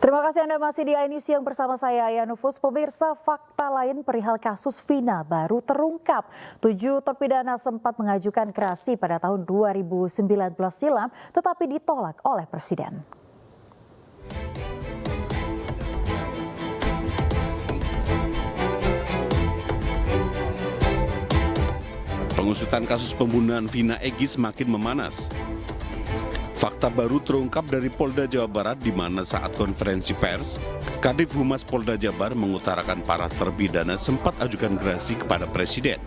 Terima kasih Anda masih di iNews yang bersama saya Yanufus. Pemirsa, fakta lain perihal kasus Vina baru terungkap. 7 terpidana sempat mengajukan gerasi pada tahun 2019 silam, tetapi ditolak oleh Presiden. Pengusutan kasus pembunuhan Vina Egy semakin memanas. Fakta baru terungkap dari Polda Jawa Barat di mana saat konferensi pers, Kadif Humas Polda Jabar mengutarakan para terpidana sempat ajukan gerasi kepada Presiden.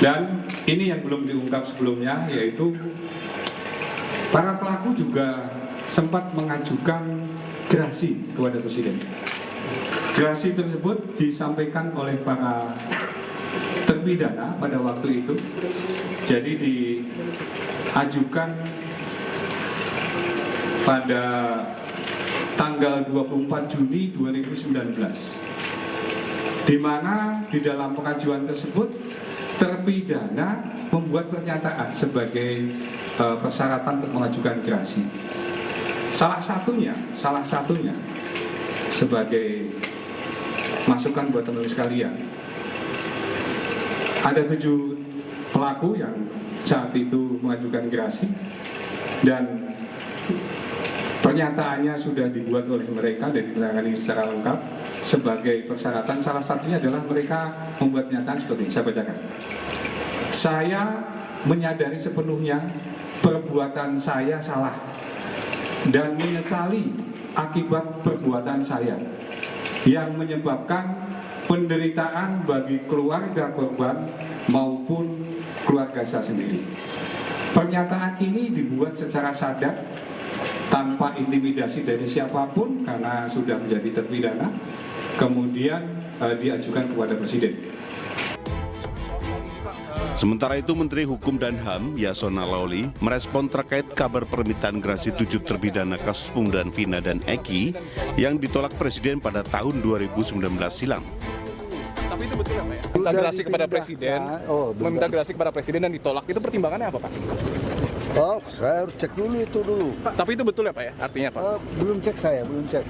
Dan ini yang belum diungkap sebelumnya, yaitu para pelaku juga sempat mengajukan gerasi kepada Presiden. Gerasi tersebut disampaikan oleh para terpidana pada waktu itu. Jadi diajukan pada tanggal 24 Juni 2019, di mana di dalam pengajuan tersebut terpidana membuat pernyataan sebagai persyaratan untuk mengajukan gerasi. Salah satunya sebagai masukan buat teman-teman sekalian, ada 7 pelaku yang saat itu mengajukan gerasi dan pernyataannya sudah dibuat oleh mereka dan ditangani secara lengkap sebagai persyaratan. Salah satunya adalah mereka membuat pernyataan seperti ini, saya bacakan. Saya menyadari sepenuhnya perbuatan saya salah dan menyesali akibat perbuatan saya yang menyebabkan penderitaan bagi keluarga korban maupun keluarga saya sendiri. Pernyataan ini dibuat secara sadar tanpa intimidasi dari siapapun karena sudah menjadi terpidana, kemudian diajukan kepada Presiden. Sementara itu, Menteri Hukum dan HAM Yasona Lawli merespon terkait kabar permintaan gerasi 7 terpidana kasus pembunuhan Vina dan Egy yang ditolak Presiden pada tahun 2019 silam. Tapi itu betul ya Pak ya? Minta gerasi kepada Presiden, meminta gerasi kepada Presiden dan ditolak, itu pertimbangannya apa Pak? Oh, saya harus cek dulu itu dulu. Tapi itu betul ya Pak ya, artinya Pak? Belum cek saya, belum cek.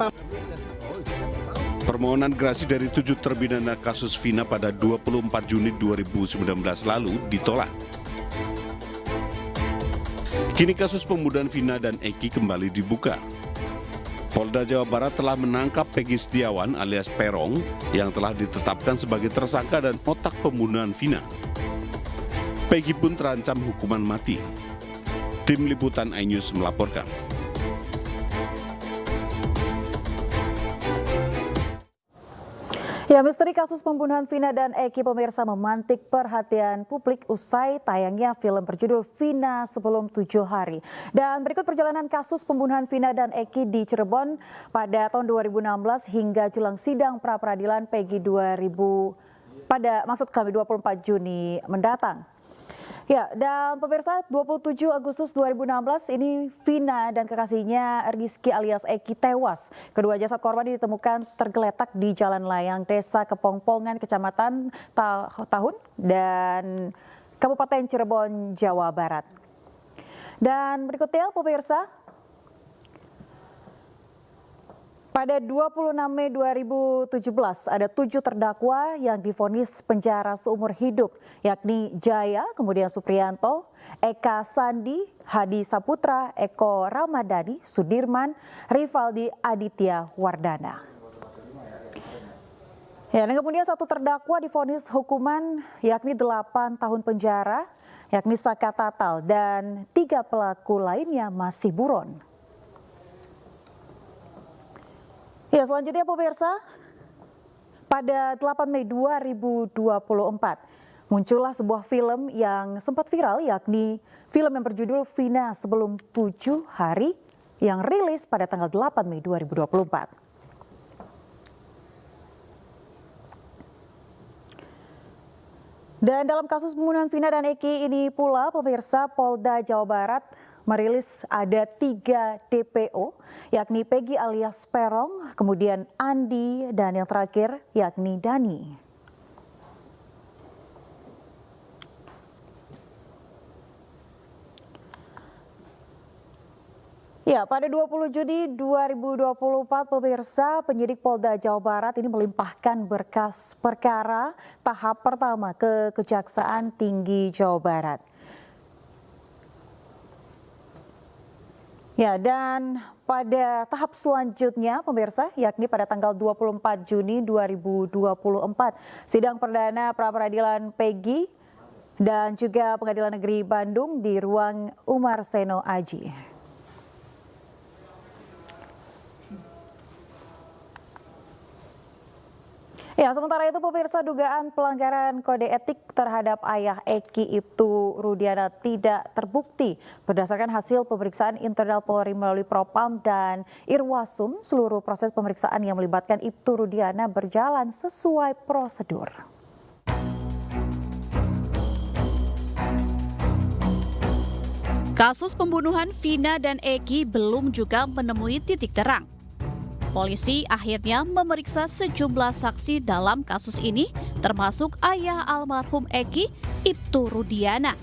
Permohonan gerasi dari 7 terpidana kasus Vina pada 24 Juni 2019 lalu ditolak. Kini kasus pembunuhan Vina dan Egy kembali dibuka. Polda Jawa Barat telah menangkap Peggy Setiawan alias Perong yang telah ditetapkan sebagai tersangka dan otak pembunuhan Vina. Peggy pun terancam hukuman mati. Tim Liputan iNews melaporkan. Ya, misteri kasus pembunuhan Vina dan Egy pemirsa memantik perhatian publik usai tayangnya film berjudul Vina Sebelum 7 Hari. Dan berikut perjalanan kasus pembunuhan Vina dan Egy di Cirebon pada tahun 2016 hingga jelang sidang pra-peradilan Peggy 24 Juni mendatang. Ya, dan pemirsa 27 Agustus 2016 ini Vina dan kekasihnya Rizky alias Egy tewas. Kedua jasad korban ditemukan tergeletak di Jalan Layang, Desa Kepongpongan, Kecamatan Tahun dan Kabupaten Cirebon, Jawa Barat. Dan berikutnya pemirsa, pada 26 Mei 2017 ada 7 terdakwa yang divonis penjara seumur hidup, yakni Jaya, kemudian Supriyanto, Eka Sandi, Hadi Saputra, Eko Ramadhani, Sudirman, Rivaldi Aditya Wardana. Ya, dan kemudian 1 terdakwa divonis hukuman yakni 8 tahun penjara, yakni Saka Tatal, dan 3 pelaku lainnya masih buron. Ya, selanjutnya pemirsa, pada 8 Mei 2024 muncullah sebuah film yang sempat viral, yakni film yang berjudul Vina Sebelum 7 Hari yang rilis pada tanggal 8 Mei 2024. Dan dalam kasus pembunuhan Vina dan Egy ini pula pemirsa, Polda Jawa Barat merilis ada 3 DPO, yakni Peggy alias Perong, kemudian Andi, dan yang terakhir yakni Dani. Ya, pada 20 Juni 2024, pemirsa, penyidik Polda Jawa Barat ini melimpahkan berkas perkara tahap pertama ke Kejaksaan Tinggi Jawa Barat. Ya, dan pada tahap selanjutnya, pemirsa, yakni pada tanggal 24 Juni 2024, sidang perdana pra-peradilan Peggy dan juga Pengadilan Negeri Bandung di ruang Umar Seno Aji. Ya, sementara itu pemirsa, dugaan pelanggaran kode etik terhadap ayah Eki Ibtu Rudiana tidak terbukti. Berdasarkan hasil pemeriksaan internal Polri melalui Propam dan Irwasum, seluruh proses pemeriksaan yang melibatkan Ibtu Rudiana berjalan sesuai prosedur. Kasus pembunuhan Vina dan Eki belum juga menemui titik terang. Polisi akhirnya memeriksa sejumlah saksi dalam kasus ini, termasuk ayah almarhum Eki, Ibtu Rudiana.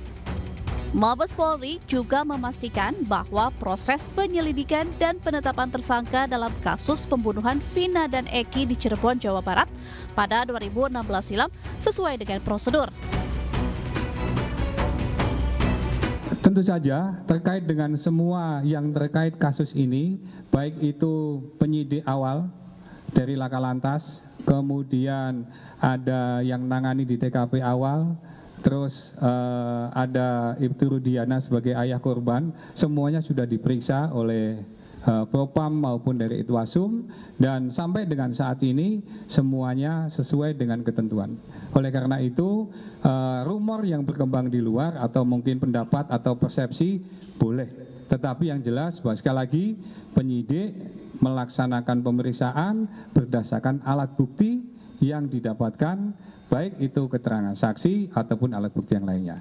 Mabes Polri juga memastikan bahwa proses penyelidikan dan penetapan tersangka dalam kasus pembunuhan Vina dan Eki di Cirebon, Jawa Barat pada 2016 silam sesuai dengan prosedur. Tentu saja terkait dengan semua yang terkait kasus ini, baik itu penyidik awal dari Laka Lantas, kemudian ada yang nangani di TKP awal, terus ada Ibtu Rudiana sebagai ayah korban, semuanya sudah diperiksa oleh Propam maupun dari Itwasum, dan sampai dengan saat ini semuanya sesuai dengan ketentuan. Oleh karena itu rumor yang berkembang di luar atau mungkin pendapat atau persepsi boleh, tetapi yang jelas bahwa sekali lagi penyidik melaksanakan pemeriksaan berdasarkan alat bukti yang didapatkan, baik itu keterangan saksi ataupun alat bukti yang lainnya.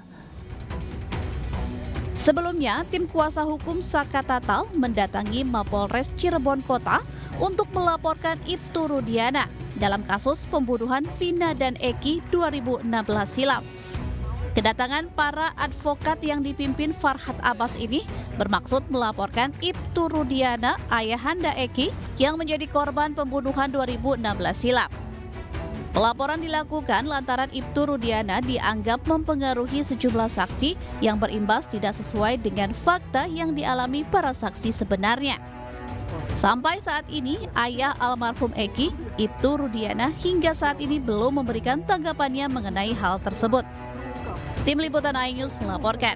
Sebelumnya, tim kuasa hukum Saka Tatal mendatangi Mapolres Cirebon Kota untuk melaporkan Ibtu Rudiana dalam kasus pembunuhan Vina dan Eki 2016 silam. Kedatangan para advokat yang dipimpin Farhad Abbas ini bermaksud melaporkan Ibtu Rudiana, ayahanda Eki, yang menjadi korban pembunuhan 2016 silam. Pelaporan dilakukan lantaran Ibtu Rudiana dianggap mempengaruhi sejumlah saksi yang berimbas tidak sesuai dengan fakta yang dialami para saksi sebenarnya. Sampai saat ini, ayah almarhum Eki, Ibtu Rudiana, hingga saat ini belum memberikan tanggapannya mengenai hal tersebut. Tim Liputan iNews melaporkan.